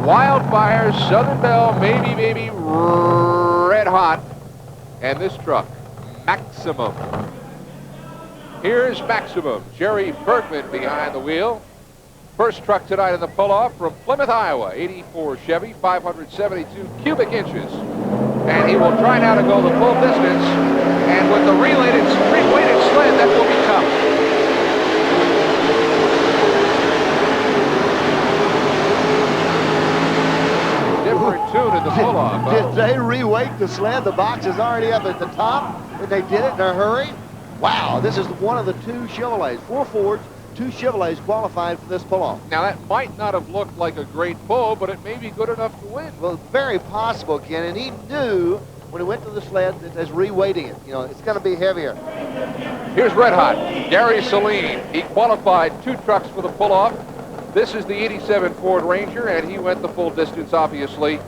Wildfire, Southern Belle, maybe, baby, red hot. And this truck, Maximum. Here's Maximum. Jerry Bergman behind the wheel. First truck tonight in the pull-off from Plymouth, Iowa. 84 Chevy, 572 cubic inches. And he will try now to go the full distance. And with the weighted sled, that will be tough. Different tune in the pull-off. Did they reweight the sled? The box is already up at the top, and they did it in a hurry. Wow, this is one of the two Chevrolets, 4 Fords, 2 Chevrolets qualified for this pull-off. Now, that might not have looked like a great pull, but it may be good enough to win. Well, very possible, Ken, and he knew when he went to the sled that there's reweighting it. You know, it's going to be heavier. Here's Red Hot, Gary Selin. He qualified 2 trucks for the pull-off. This is the 87 Ford Ranger, and he went the full distance, obviously,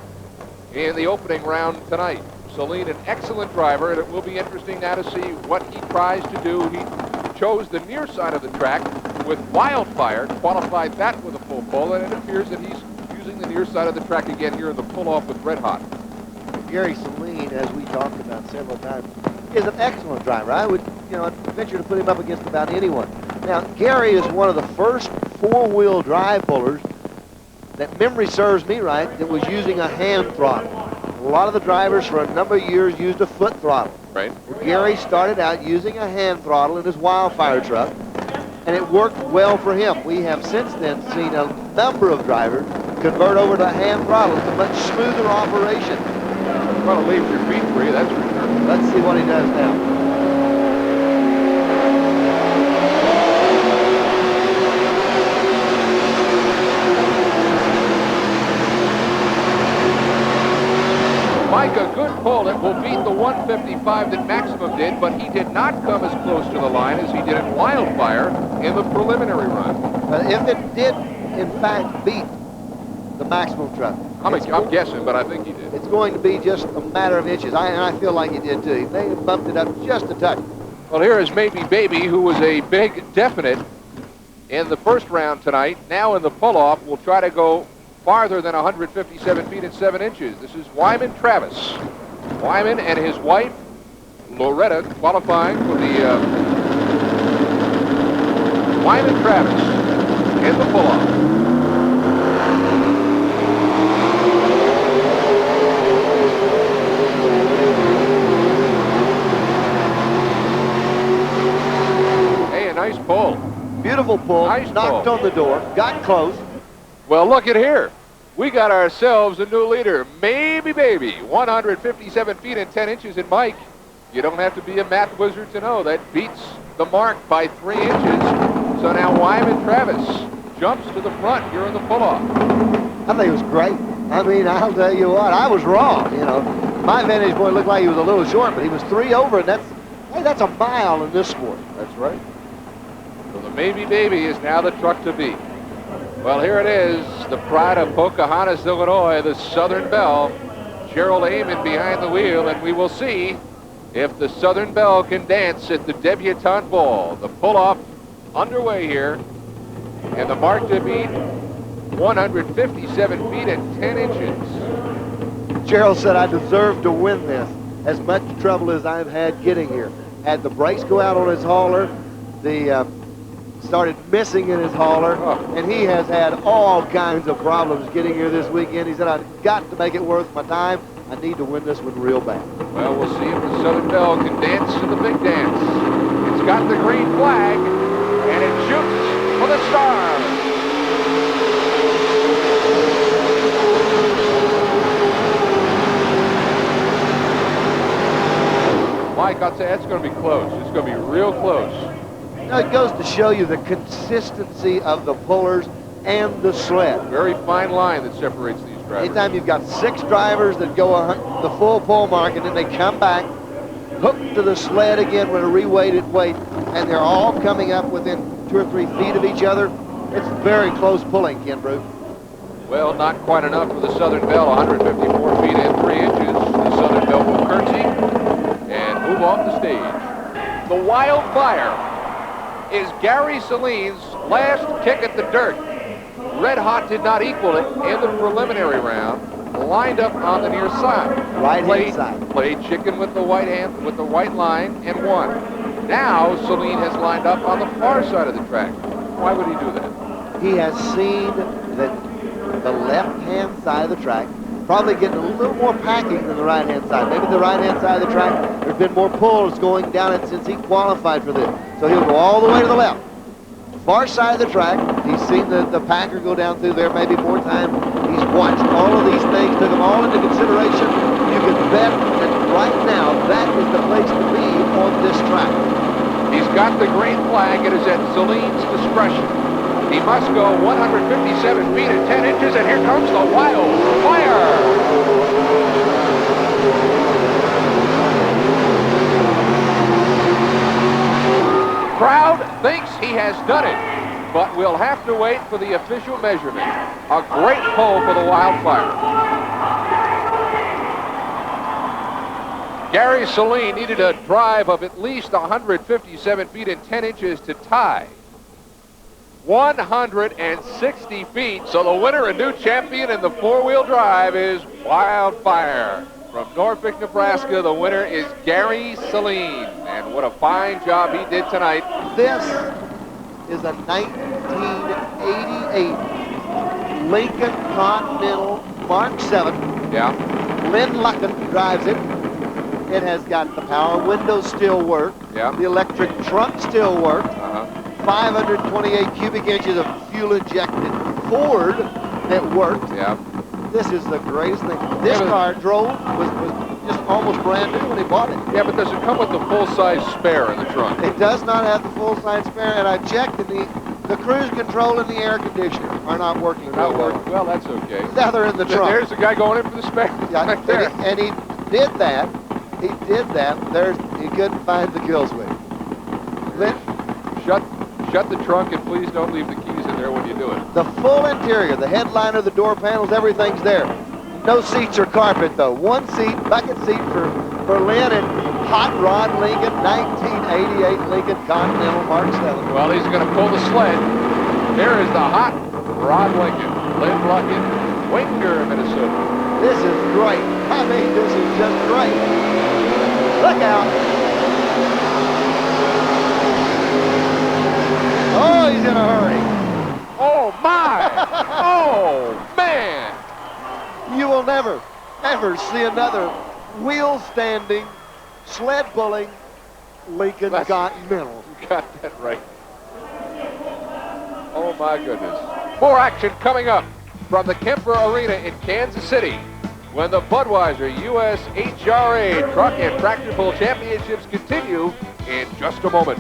in the opening round tonight. Selin, an excellent driver, and it will be interesting now to see what he tries to do. He chose the near side of the track with Wildfire, qualified that with a full pull, and it appears that he's using the near side of the track again here in the pull-off with Red Hot. Gary Selin, as we talked about several times, is an excellent driver. I would, I'd venture to put him up against about anyone. Now, Gary is one of the first 4-wheel drive pullers that, memory serves me right, that was using a hand throttle. A lot of the drivers for a number of years used a foot throttle. Right. Well, Gary started out using a hand throttle in his Wildfire truck, and it worked well for him. We have since then seen a number of drivers convert over to hand throttle. It's a much smoother operation. Well, it leaves your feet free, that's for sure. Let's see what he does now. Mike, a good pull. It will beat the 155 that Maximum did, but he did not come as close to the line as he did in Wildfire in the preliminary run. If it did, in fact, beat the Maximum truck, I'm guessing, but I think he did. It's going to be just a matter of inches. And I feel like he did, too. They bumped it up just a touch. Well, here is Maybe Baby, who was a big definite in the first round tonight. Now in the pull-off, will try to go farther than 157 feet and 7 inches. This is Wyman Travis. Wyman and his wife, Loretta, qualifying for the Wyman Travis in the pull-off. Hey, a nice pull. Beautiful pull. Nice knocked pull. on the door, got close. Well, look at here. We got ourselves a new leader, Maybe Baby, 157 feet and 10 inches in Mike. You don't have to be a math wizard to know that beats the mark by 3 inches. So now Wyman Travis jumps to the front here in the pull-off. I think it was great. I mean, I'll tell you what, I was wrong, My vantage point looked like he was a little short, but he was 3 over, and that's a mile in this sport. That's right. So the Maybe Baby is now the truck to beat. Well, here it is, the pride of Pocahontas, Illinois, the Southern Belle. Gerald Amon behind the wheel, and we will see if the Southern Belle can dance at the debutante ball. The pull-off underway here, and the mark to beat, 157 feet and 10 inches. Gerald said, I deserve to win this. As much trouble as I've had getting here. Had the brakes go out on his hauler, started missing in his hauler, and he has had all kinds of problems getting here this weekend. He said, I've got to make it worth my time. I need to win this one real bad. Well, we'll see if the Southern Belle can dance to the big dance. It's got the green flag, and it shoots for the stars. Mike, I'll say that's going to be close. It's going to be real close. It goes to show you the consistency of the pullers and the sled. Very fine line that separates these drivers. Anytime you've got 6 drivers that go the full pull mark, and then they come back, hook to the sled again with a reweighted weight, and they're all coming up within 2 or 3 feet of each other, it's very close pulling, Ken Brew. Well, not quite enough for the Southern Belle, 154 feet and 3 inches. The Southern Belle will curtsy and move off the stage. The Wildfire is Gary Selin's last kick at the dirt. Red Hot did not equal it in the preliminary round. Lined up on the near side. Right-hand side. Played chicken with the white line and won. Now Selin has lined up on the far side of the track. Why would he do that? He has seen that the left-hand side of the track probably getting a little more packing than the right-hand side. Maybe the right-hand side of the track, there's been more pulls going down it since he qualified for this. So he'll go all the way to the left. Far side of the track, he's seen the packer go down through there maybe more time. He's watched all of these things, took them all into consideration. You can bet that right now that is the place to be on this track. He's got the green flag. It is at Selin's discretion. He must go 157 feet and 10 inches, and here comes the wildfire. Crowd thinks he has done it, but we'll have to wait for the official measurement. A great pull for the wildfire. Gary Selin needed a drive of at least 157 feet and 10 inches to tie. 160 feet, so the winner and new champion in the four-wheel drive is Wildfire. From Norfolk, Nebraska, the winner is Gary Selin. And what a fine job he did tonight. This is a 1988 Lincoln Continental Mark 7. Yeah. Lynn Lucken drives it. It has got the power windows still work. Yeah. The electric trunk still works. 528 cubic inches of fuel-injected Ford that worked. Yeah. This is the greatest thing. This car drove, was just almost brand new when he bought it. Yeah, but does it come with the full-size spare in the trunk? It does not have the full-size spare, and I checked, and the cruise control and the air conditioner are not working real well. Well, that's okay. Now they're in the trunk. There's the guy going in for the spare. Yeah, right there. and he did that. He did that. He couldn't find the kill switch. Shut the trunk and please don't leave the keys in there when you do it. The full interior, the headliner, the door panels, everything's there. No seats or carpet though. One seat, bucket seat for Lynn and Hot Rod Lincoln, 1988 Lincoln Continental Mark 7. Well, he's going to pull the sled. Here is the Hot Rod Lincoln, Lynn Lucken, Winger, Minnesota. This is great. I mean, this is just great. Look out. Oh, he's in a hurry. Oh, my. Oh, man. You will never, ever see another wheel-standing, sled-pulling Lincoln Continental. You got that right. Oh, my goodness. More action coming up from the Kemper Arena in Kansas City when the Budweiser US HRA Truck and Tractor Pull Championships continue in just a moment.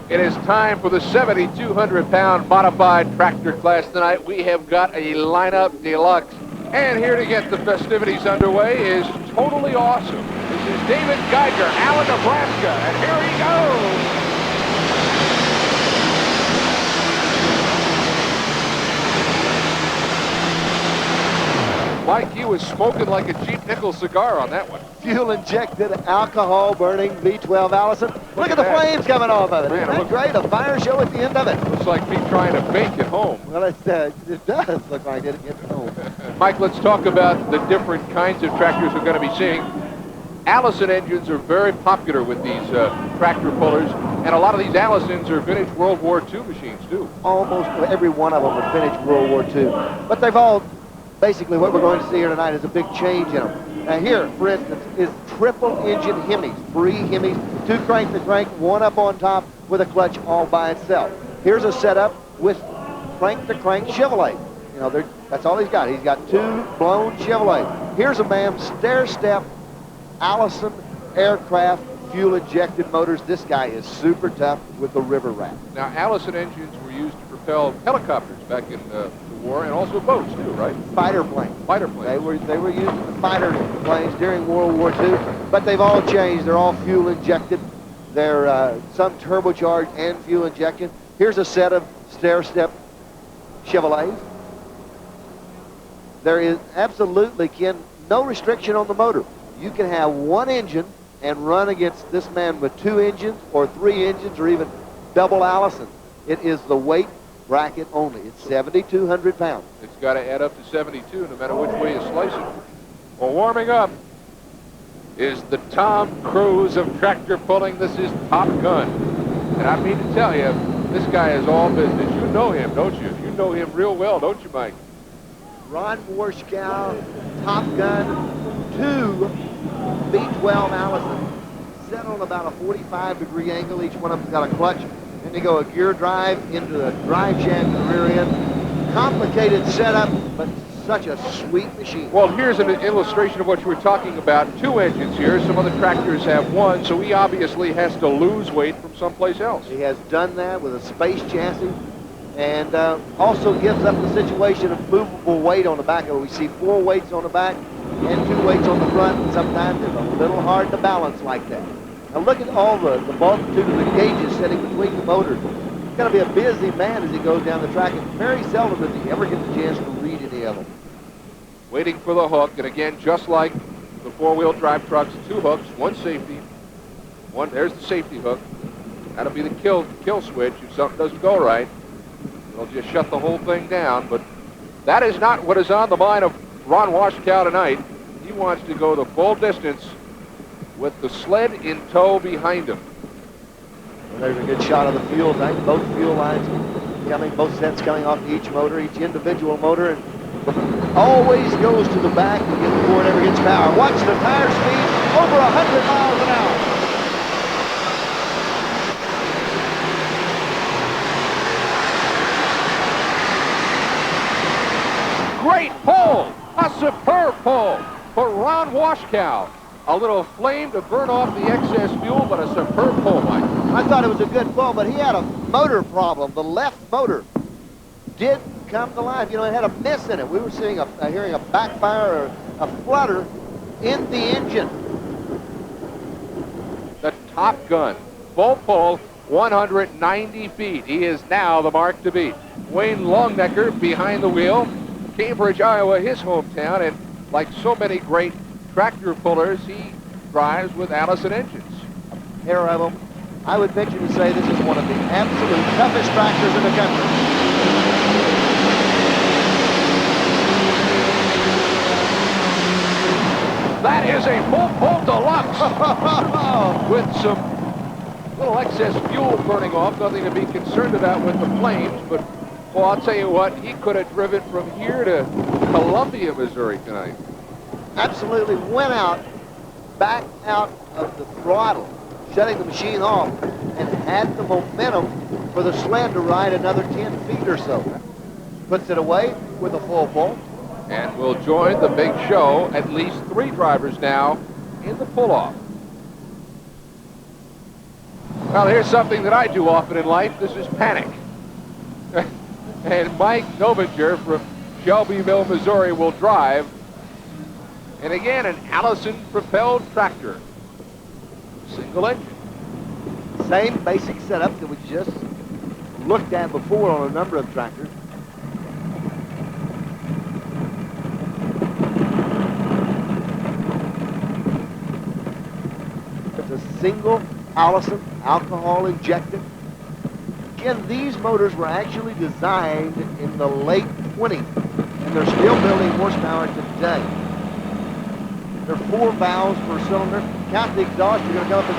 It is time for the 7,200-pound modified tractor class tonight. We have got a lineup deluxe. And here to get the festivities underway is Totally Awesome. This is David Geiger, Allen, Nebraska, and here he goes. Mike, he was smoking like a cheap nickel cigar on that one. Fuel-injected, alcohol-burning V12 Allison. Look at the flames coming off of it. Man, Isn't that great? A fire show at the end of it. Looks like me trying to bake at home. Well, it does look like it at home. Mike, let's talk about the different kinds of tractors we're going to be seeing. Allison engines are very popular with these tractor pullers, and a lot of these Allisons are vintage World War II machines, too. Almost every one of them are vintage World War II. But they've all, basically what we're going to see here tonight is a big change in them. Now here, for instance, is triple engine Hemis, 3 Hemis, 2 crank to crank, 1 up on top with a clutch all by itself. Here's a setup with crank to crank Chevrolet. You know, that's all he's got. He's got 2 blown Chevrolet. Here's a BAM stair-step Allison aircraft fuel-injected motors. This guy is super tough with the river rat. Now, Allison engines were used to propel helicopters back in the war, and also boats too, right? Fighter planes. Fighter planes. They were used in fighter planes during World War II, but they've all changed. They're all fuel-injected. They're some turbocharged and fuel-injected. Here's a set of stair-step Chevrolets. There is absolutely, Ken, no restriction on the motor. You can have 1 engine and run against this man with 2 engines or 3 engines or even double Allison. It is the weight bracket only. It's 7,200 pounds. It's got to add up to 72 no matter which way you slice it. Well, warming up is the Tom Cruise of tractor pulling. This is Top Gun. And I mean to tell you, this guy is all business. You know him, don't you? You know him real well, don't you, Mike? Ron Warschkow, Top Gun, 2 V12 Allison, set on about a 45-degree angle. Each one of them's got a clutch. Then they go a gear drive into the drive shaft and rear end. Complicated setup, but such a sweet machine. Well, here's an illustration of what you were talking about. 2 engines here. Some other tractors have 1, so he obviously has to lose weight from someplace else. He has done that with a space chassis, and also gives up the situation of movable weight on the back of it. We see 4 weights on the back and 2 weights on the front, and sometimes it's a little hard to balance like that. Now look at all the multitude of the gauges sitting between the motors. He's going to be a busy man as he goes down the track, and very seldom does he ever get the chance to read any of them. Waiting for the hook, and again, just like the 4-wheel drive trucks, 2 hooks, 1 safety. There's the safety hook. That'll be the kill switch if something doesn't go right. It'll just shut the whole thing down, but that is not what is on the mind of Ron Warschkow tonight. He wants to go the full distance with the sled in tow behind him. Well, there's a good shot of the fuel tank. Both fuel lines coming, both sets coming off each motor, each individual motor, and always goes to the back before it ever gets power. Watch the tire speed, over 100 miles an hour. Great pull, a superb pull for Ron Warschkow. A little flame to burn off the excess fuel, but a superb pull, Mike. I thought it was a good pull, but he had a motor problem. The left motor did come to life. You know, it had a miss in it. We were seeing hearing a backfire or a flutter in the engine. The Top Gun, full pull, 190 feet. He is now the mark to beat. Wayne Longnecker behind the wheel. Cambridge, Iowa, his hometown, and like so many great tractor pullers, he drives with Allison engines. A pair of them. I would venture to say this is one of the absolute toughest tractors in the country. That is a full pull deluxe with some little excess fuel burning off. Nothing to be concerned about with the flames, but well, I'll tell you what, he could have driven from here to Columbia, Missouri tonight. Absolutely went out, back out of the throttle, shutting the machine off, and had the momentum for the sled to ride another 10 feet or so. Puts it away with a full pull. And will join the big show, at least 3 drivers now in the pull-off. Well, here's something that I do often in life. This is panic. And Mike Novinger from Shelbyville, Missouri will drive. And again, an Allison propelled tractor. Single engine. Same basic setup that we just looked at before on a number of tractors. It's a single Allison alcohol injected. Again, these motors were actually designed in the late 20s, and they're still building horsepower today. They're 4 valves per cylinder. Count the exhaust, you're going to come up at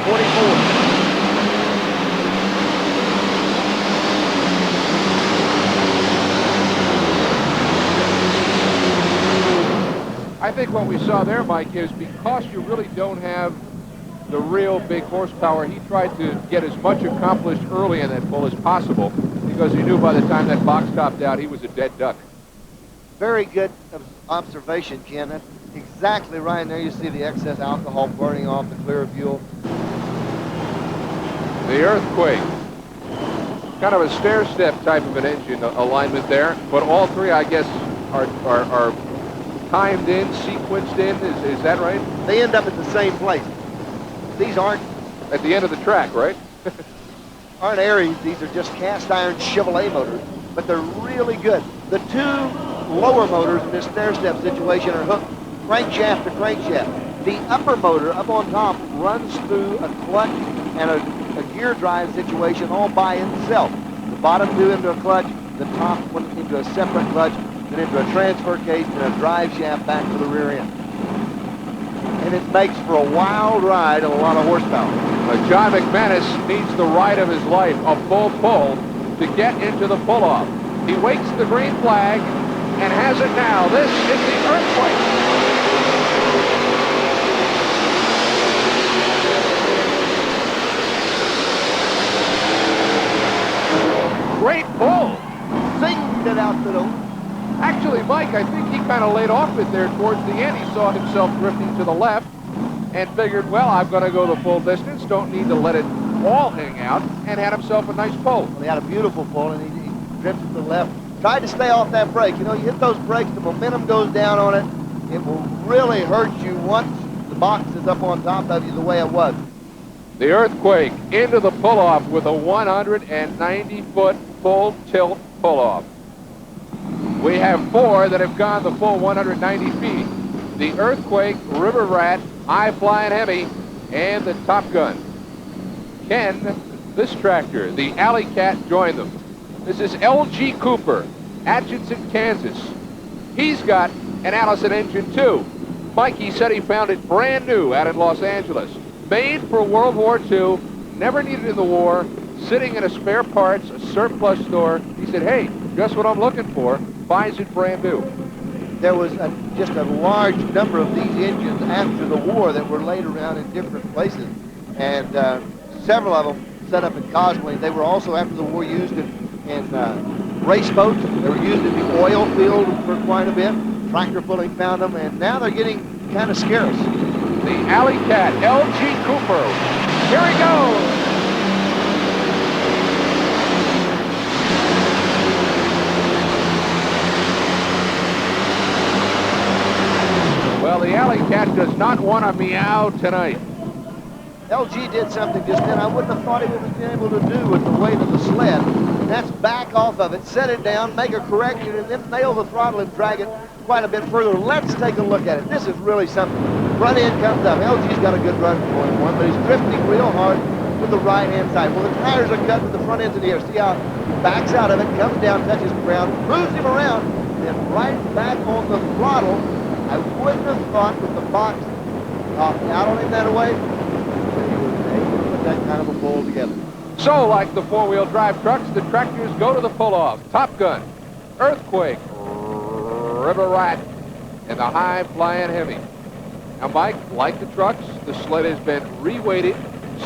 24. I think what we saw there, Mike, is because you really don't have the real big horsepower, he tried to get as much accomplished early in that pull as possible because he knew by the time that box topped out, he was a dead duck. Very good observation, Ken. That's exactly right. There you see the excess alcohol burning off the clear fuel. The Earthquake. Kind of a stair-step type of an engine alignment there, but all 3, I guess, are timed in, sequenced in. Is that right? They end up at the same place. These aren't at the end of the track, right? aren't Aries. These are just cast iron Chevrolet motors, but they're really good. The 2 lower motors in this stair-step situation are hooked crankshaft to crankshaft. The upper motor up on top runs through a clutch and a gear drive situation all by itself. The bottom 2 into a clutch, the top one into a separate clutch, then into a transfer case, and a drive shaft back to the rear end. And it makes for a wild ride and a lot of horsepower. John McManus needs the ride of his life, a full pull, to get into the pull-off. He waits the green flag and has it now. This is the earthquake. Great pull. Zinged it out to the... Actually, Mike, I think he kind of laid off it there towards the end. He saw himself drifting to the left and figured, well, I'm going to go the full distance. Don't need to let it all hang out, and had himself a nice pull. Well, he had a beautiful pull, and he drifted to the left. Tried to stay off that brake. You know, you hit those brakes, the momentum goes down on it. It will really hurt you once the box is up on top of you the way it was. The earthquake into the pull-off with a 190-foot full tilt pull-off. We have 4 that have gone the full 190 feet. The earthquake, River Rat, Flying Hemi, and the Top Gun. Ken, this tractor, the Alley Cat, joined them. This is L.G. Cooper, Atchison, Kansas. He's got an Allison engine too. Mikey said he found it brand new out in Los Angeles. Made for World War II, never needed in the war, sitting in a spare parts, a surplus store. He said, hey, just what I'm looking for. Buys it brand new. There was just a large number of these engines after the war that were laid around in different places. And several of them set up in Cosmoline. They were also, after the war, used in race boats. They were used in the oil field for quite a bit. Tractor pulling found them, and now they're getting kind of scarce. The Alley Cat, L.G. Cooper. Here he goes. Well, the Alley Cat does not want to meow tonight. LG did something just then I wouldn't have thought he would have been able to do with the weight of the sled. And that's back off of it, set it down, make a correction, and then nail the throttle and drag it quite a bit further. Let's take a look at it. This is really something. Front end comes up. LG's got a good run going for him, but he's drifting real hard with the right-hand side. Well, the tires are cut with the front end's in the air. See how he backs out of it, comes down, touches the ground, moves him around, then right back on the throttle. I wouldn't have thought with the box out on him that way, that kind of a pull together. So, like the four-wheel drive trucks, the tractors go to the pull-off. Top Gun, Earthquake, River Rat, and the Flying Hemi. Now, Mike, like the trucks, the sled has been re-weighted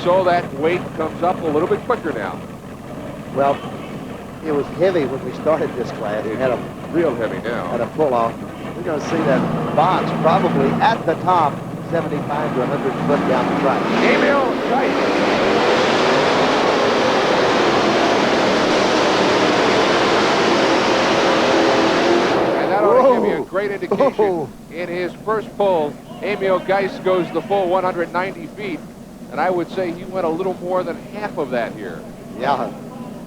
so that weight comes up a little bit quicker now. Well, it was heavy when we started this class. It had a real heavy now. Had a pull-off. We're going to see that box probably at the top, 75 to 100 foot down the track. Emil, right. And that ought to give you a great indication. In his first pull, Emil Geis goes the full 190 feet. And I would say he went a little more than half of that here. Yeah.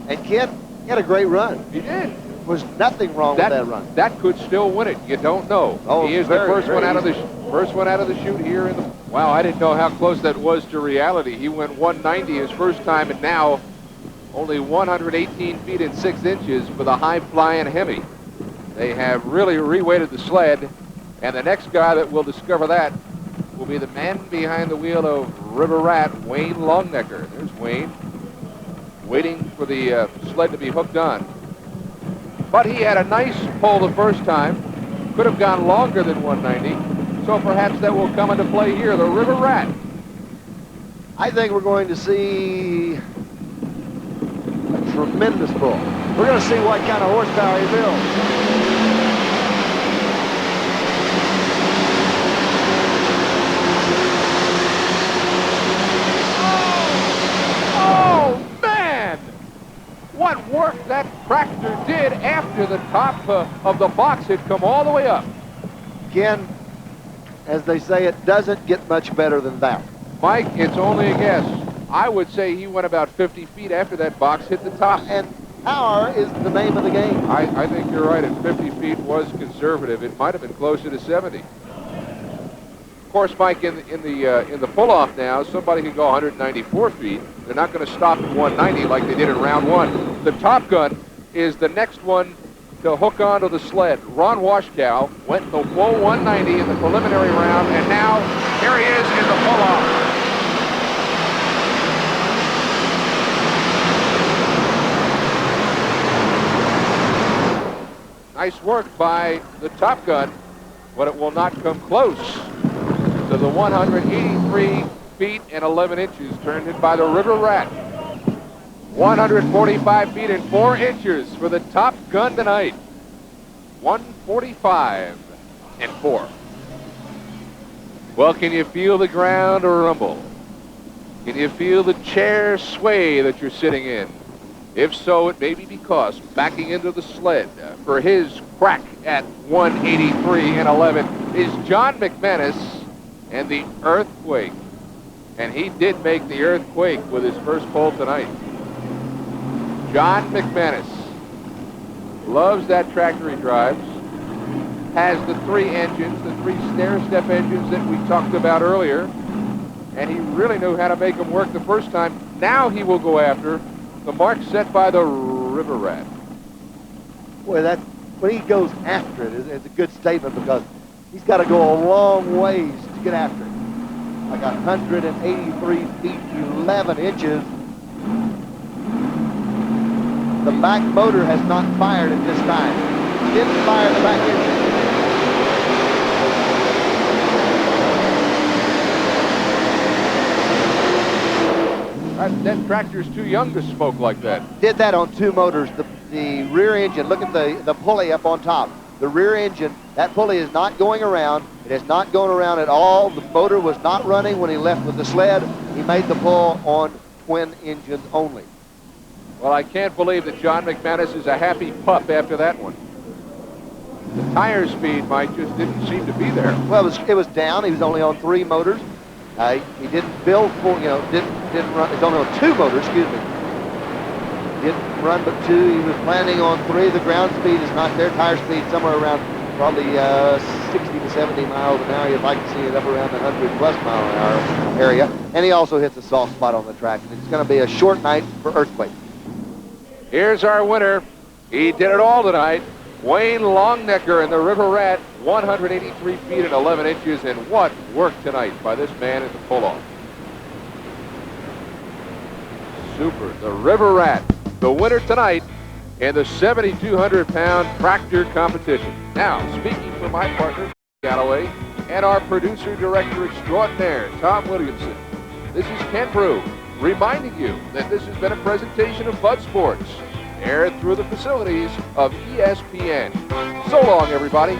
And Ken, he had a great run. He did. Was nothing wrong with that run. That could still win it. You don't know. Oh, he is the first one out of the chute here in the. Wow, I didn't know how close that was to reality. He went 190 his first time, and now only 118 feet and 6 inches for the Flying Hemi. They have really re-weighted the sled, and the next guy that will discover that will be the man behind the wheel of River Rat, Wayne Longnecker. There's Wayne, waiting for the sled to be hooked on. But he had a nice pull the first time. Could have gone longer than 190. So perhaps that will come into play here, the River Rat. I think we're going to see a tremendous pull. We're going to see what kind of horsepower he builds. Oh, man! What work that tractor did after the top of the box had come all the way up. Ken, as they say, it doesn't get much better than that. Mike, it's only a guess. I would say he went about 50 feet after that box hit the top. And power is the name of the game. I think you're right. At 50 feet was conservative. It might have been closer to 70. Of course, Mike, in the pull-off now, somebody could go 194 feet. They're not going to stop at 190 like they did in round one. The Top Gun is the next one to hook onto the sled. Ron Washkow went the full 190 in the preliminary round, and now here he is in the pull-off. Nice work by the Top Gun, but it will not come close to the 183 feet and 11 inches turned in by the River Rat. 145 feet and 4 inches for the Top Gun tonight. 145 and 4. Well, can you feel the ground rumble? Can you feel the chair sway that you're sitting in? If so, it may be because backing into the sled for his crack at 183 and 11 is John McManus and the Earthquake. And he did make the Earthquake with his first pull tonight. John McManus loves that tractor he drives, has the 3 engines, the 3 stair-step engines that we talked about earlier, and he really knew how to make them work the first time. Now he will go after the mark set by the River Rat. Boy, that when he goes after it, it's a good statement, because he's got to go a long ways to get after it. Like 183 feet, 11 inches. The back motor has not fired at this time. He didn't fire the back engine. That tractor's too young to smoke like that. Did that on 2 motors. The rear engine, look at the pulley up on top. The rear engine, that pulley is not going around. It is not going around at all. The motor was not running when he left with the sled. He made the pull on twin engines only. Well, I can't believe that John McManus is a happy pup after that one. The tire speed just didn't seem to be there. Well, it was down. He was only on 3 motors. He didn't build for, didn't run. It's only on 2 motors, excuse me. Didn't run but 2. He was planning on 3. The ground speed is not there. Tire speed somewhere around probably 60 to 70 miles an hour. You'd like to see it up around the 100+ mile an hour area. And he also hits a soft spot on the track. It's going to be a short night for Earthquake. Here's our winner. He did it all tonight. Wayne Longnecker in the River Rat, 183 feet and 11 inches, and what work tonight by this man at the pull-off. Super. The River Rat, the winner tonight in the 7,200-pound tractor competition. Now, speaking for my partner, Galloway, and our producer-director extraordinaire, Tom Williamson, this is Ken Brew, reminding you that this has been a presentation of Bud Sports, aired through the facilities of ESPN. So long, everybody.